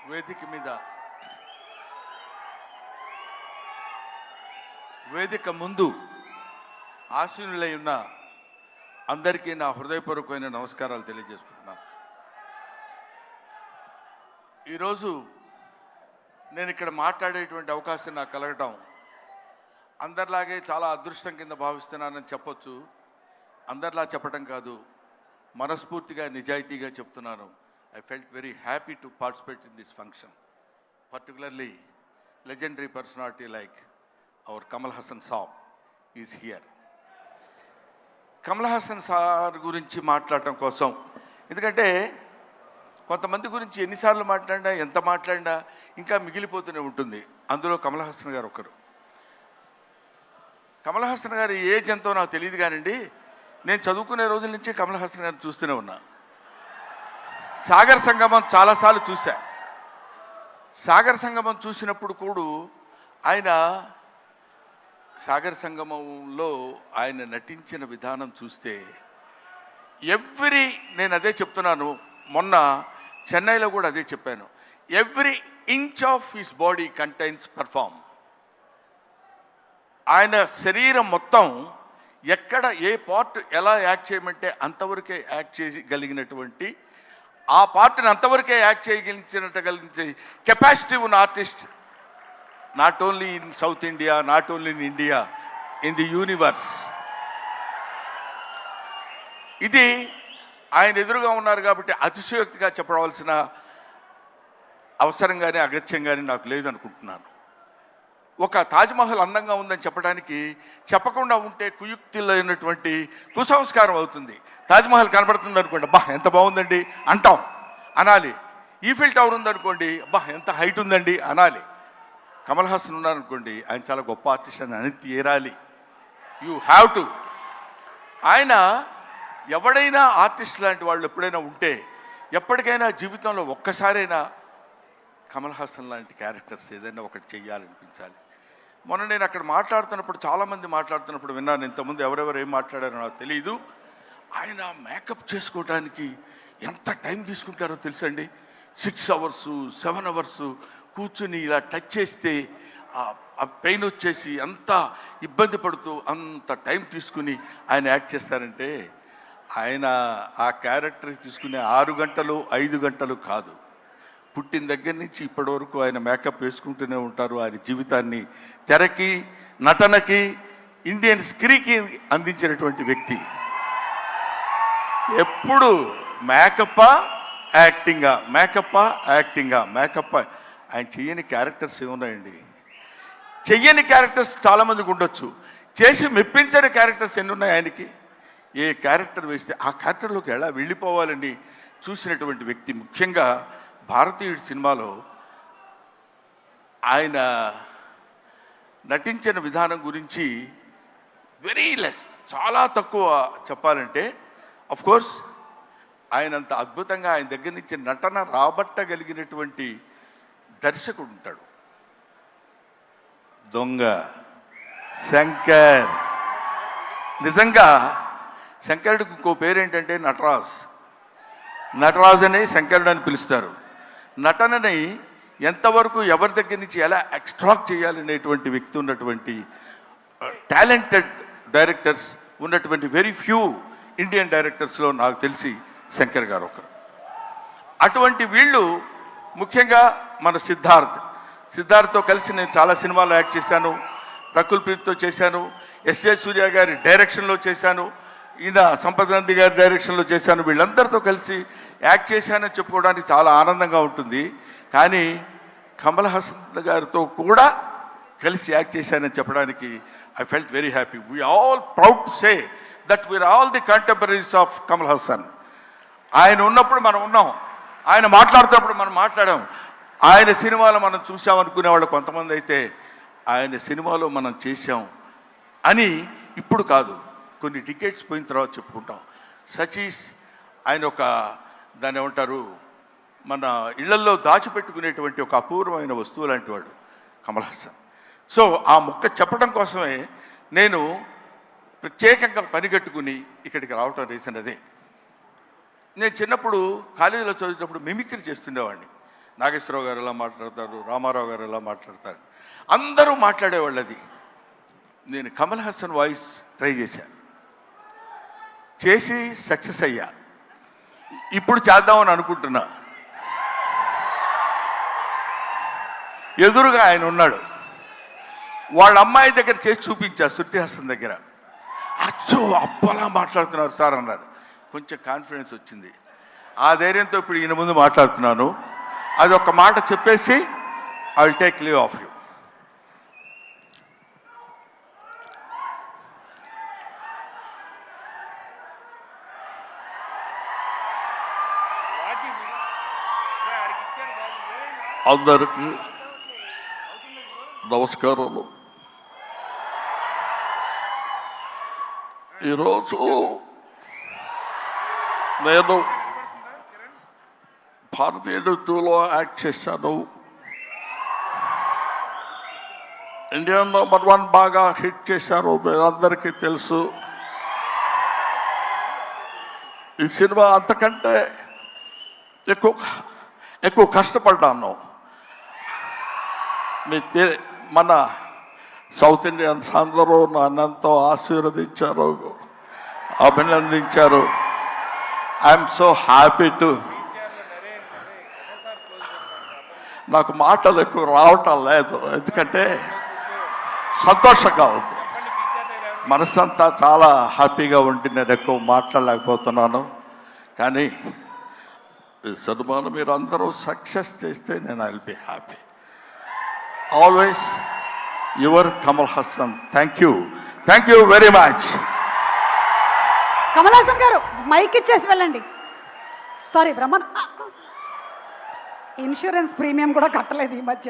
వేదిక ముందు ఆశీనులై ఉన్న అందరికీ నా హృదయపూర్వకమైన నమస్కారాలు తెలియజేసుకుంటున్నాను. ఈరోజు నేను ఇక్కడ మాట్లాడేటువంటి అవకాశం నాకు కలగటం అందరిలాగే చాలా అదృష్టం కింద భావిస్తున్నానని చెప్పొచ్చు. అందరిలా చెప్పటం కాదు, మనస్ఫూర్తిగా నిజాయితీగా చెప్తున్నాను. I felt very happy to participate in this function, particularly legendary personality like our Kamal Haasan Saab is here. Kamal Haasan sir గురించి మాట్లాడటం కోసం, ఎందుకంటే కొంతమంది గురించి ఎన్నిసార్లు మాట్లాడినా ఎంత మాట్లాడినా ఇంకా మిగిలిపోతూనే ఉంటుంది. అందులో కమల్ హాసన్ గారు ఒకరు. కమల్ హాసన్ గారు ఏజ్ ఎంతో నాకు తెలియదు కానండి, నేను చదువుకునే రోజుల నుంచి కమల్ హాసన్ గారిని చూస్తూనే ఉన్నా. సాగర్ సంగమం చాలాసార్లు చూశా. సాగర్ సంగమం చూసినప్పుడు కూడా ఆయన సాగర్ సంగమంలో ఆయన నటించిన విధానం చూస్తే నేను అదే చెప్తున్నాను, మొన్న చెన్నైలో కూడా అదే చెప్పాను, every inch of his body contains perform. ఆయన శరీరం మొత్తం ఎక్కడ ఏ పార్ట్ ఎలా యాక్ట్ చేయమంటే అంతవరకే యాక్ట్ చేయగలిగినటువంటి, ఆ పార్ట్ని అంతవరకే యాక్ట్ చేయగలిగించే కెపాసిటీ ఉన్న artist, not only in south India, not only in India, in the universe. ఇది ఆయన ఎదురుగా ఉన్నారు కాబట్టి అతిశయోక్తిగా చెప్పవలసిన అవసరం కానీ అగత్యం కానీ నాకు లేదనుకుంటున్నాను. ఒక తాజ్మహల్ అందంగా ఉందని చెప్పడానికి చెప్పకుండా ఉంటే కుయుక్తులైనటువంటి కుసంస్కారం అవుతుంది. తాజ్మహల్ కనబడుతుంది అనుకోండి, అబ్బా ఎంత బాగుందండి అంటాం, అనాలి. ఈఫిల్ టవర్ ఉందనుకోండి, అబ్బా ఎంత హైట్ ఉందండి అనాలి. కమల్ హాసన్ ఉన్నారనుకోండి, ఆయన చాలా గొప్ప ఆర్టిస్ట్ అని అని తీరాలి. You have to. ఆయన ఎవడైనా ఆర్టిస్ట్ లాంటి వాళ్ళు ఎప్పుడైనా ఉంటే, ఎప్పటికైనా జీవితంలో ఒక్కసారైనా కమల్ హాసన్ లాంటి క్యారెక్టర్స్ ఏదైనా ఒకటి చెయ్యాలనిపించాలి. మొన్న నేను అక్కడ మాట్లాడుతున్నప్పుడు, చాలామంది మాట్లాడుతున్నప్పుడు విన్నాను. ఇంతకుముందు ఎవరెవరు ఏం మాట్లాడారో నాకు తెలియదు. ఆయన మేకప్ చేసుకోవడానికి ఎంత టైం తీసుకుంటారో తెలుసండి. 6 hours 7 hours కూర్చుని ఇలా టచ్ చేస్తే ఆ పెయిన్ వచ్చేసి అంత ఇబ్బంది పడుతూ అంత టైం తీసుకుని ఆయన యాక్ట్ చేస్తారంటే, ఆయన ఆ క్యారెక్టర్కి తీసుకునే 6 గంటలు 5 గంటలు కాదు, పుట్టిన దగ్గర నుంచి ఇప్పటి వరకు ఆయన మేకప్ వేసుకుంటూనే ఉంటారు. ఆయన జీవితాన్ని తెరకి, నటనకి, ఇండియన్ స్క్రీన్కి అందించినటువంటి వ్యక్తి. ఎప్పుడు మేకప్పా యాక్టింగా, మేకప్పా యాక్టింగా, మేకప్. ఆయన చెయ్యని క్యారెక్టర్స్ ఏమున్నాయండి? చెయ్యని క్యారెక్టర్స్ చాలామందికి ఉండొచ్చు, చేసి మెప్పించని క్యారెక్టర్స్ ఎన్ని ఉన్నాయి ఆయనకి. ఏ క్యారెక్టర్ వేస్తే ఆ క్యారెక్టర్లోకి ఎలా వెళ్ళిపోవాలని చూసినటువంటి వ్యక్తి. ముఖ్యంగా భారతీయుడి సినిమాలో ఆయన నటించిన విధానం గురించి వెరీ లెస్, చాలా తక్కువ చెప్పాలంటే. అఫ్ కోర్స్ ఆయనంత అద్భుతంగా ఆయన దగ్గర నుంచి నటన రాబట్టగలిగినటువంటి దర్శకుడు ఉంటాడు. దొంగ శంకర్. నిజంగా శంకరుడికి ఇంకో పేరేంటంటే నటరాజ్. నటరాజ్ అని శంకరుడు అని పిలుస్తారు. నటనని ఎంతవరకు ఎవరి దగ్గర నుంచి ఎలా ఎక్స్ట్రాక్ట్ చేయాలనేటువంటి వ్యక్తి ఉన్నటువంటి టాలెంటెడ్ డైరెక్టర్స్ ఉన్నటువంటి వెరీ ఫ్యూ ఇండియన్ డైరెక్టర్స్లో నాకు తెలిసి శంకర్ గారు ఒకరు. అటువంటి వీళ్ళు ముఖ్యంగా మన సిద్ధార్థ్తో కలిసి నేను చాలా సినిమాల్లో యాక్ట్ చేశాను. రకుల్ ప్రీత్తో చేశాను, ఎస్ఏ సూర్య గారి డైరెక్షన్లో చేశాను, ఈయన సంపత్ నంది గారి డైరెక్షన్లో చేశాను. వీళ్ళందరితో కలిసి యాక్ట్ చేశానని చెప్పుకోవడానికి చాలా ఆనందంగా ఉంటుంది. కానీ కమల్ హాసన్ గారితో కూడా కలిసి యాక్ట్ చేశానని చెప్పడానికి I felt very happy. We all proud to say that we are all the contemporaries of Kamal Haasan. ఆయన ఉన్నప్పుడు మనం ఉన్నాం, ఆయన మాట్లాడుతున్నప్పుడు మనం మాట్లాడాం. ఆయన సినిమాలో మనం చూసామనుకునే వాళ్ళు కొంతమంది అయితే ఆయన సినిమాలో మనం చేశాం అని ఇప్పుడు కాదు, కొన్ని డికేట్స్ పోయిన తర్వాత చెప్పుకుంటాం. సచీస్ ఆయన ఒక దాన్ని ఏమంటారు, మన ఇళ్లల్లో దాచిపెట్టుకునేటువంటి ఒక అపూర్వమైన వస్తువు లాంటి వాడు కమల్ హాసన్. సో ఆ ముక్క చెప్పడం కోసమే నేను ప్రత్యేకంగా పనిగట్టుకుని ఇక్కడికి రావటం రీజన్ అదే. నేను చిన్నప్పుడు కాలేజీలో చదివేటప్పుడు మిమిక్రీ చేస్తుండేవాడిని. నాగేశ్వరరావు గారు ఎలా మాట్లాడతారు, రామారావు గారు ఎలా మాట్లాడతారు, అందరూ మాట్లాడేవాళ్ళు. అది నేను కమల్ హాసన్ వాయిస్ ట్రై చేసి సక్సెస్ అయ్యా. ఇప్పుడు చేద్దామని అనుకుంటున్నా. ఎదురుగా ఆయన ఉన్నాడు, వాళ్ళ అమ్మాయి దగ్గర చేసి చూపించా, శృతి హాసన్ దగ్గర. అచ్చో అప్పలా మాట్లాడుతున్నారు సార్ అన్నారు. కొంచెం కాన్ఫిడెన్స్ వచ్చింది. ఆ ధైర్యంతో ఇప్పుడు ఈయన ముందు మాట్లాడుతున్నాను. అది ఒక మాట చెప్పేసి I will take leave of you. అందరికీ నమస్కారాలు. ఈరోజు నేను భారతీయ నృత్యంలో యాక్ట్ చేశాను. ఇండియన్ నెంబర్ 1 బాగా హిట్ చేశారు, మీరందరికీ తెలుసు. ఈ సినిమా అంతకంటే ఎక్కువ కష్టపడ్డాను. మన సౌత్ ఇండియన్స్ అందరూ నన్నంతో ఆశీర్వదించారు, అభినందించారు. I'm so happy to. నాకు మాటలు ఎక్కువ రావటం లేదు, ఎందుకంటే సంతోషంగా ఉంది. మనసంతా చాలా హ్యాపీగా ఉండి నేను ఎక్కువ మాట్లాడలేకపోతున్నాను. కానీ ఈ సినిమాను మీరు అందరూ సక్సెస్ చేస్తే నేను I will be happy. Always your Kamal Haasan. Thank you very much. Kamal Haasan గారు మైక్ ఇచ్చేసి వెళ్ళండి. సారీ బ్రహ్మన్, ఇన్సూరెన్స్ ప్రీమియం కూడా కట్టలేదు ఈ మధ్య.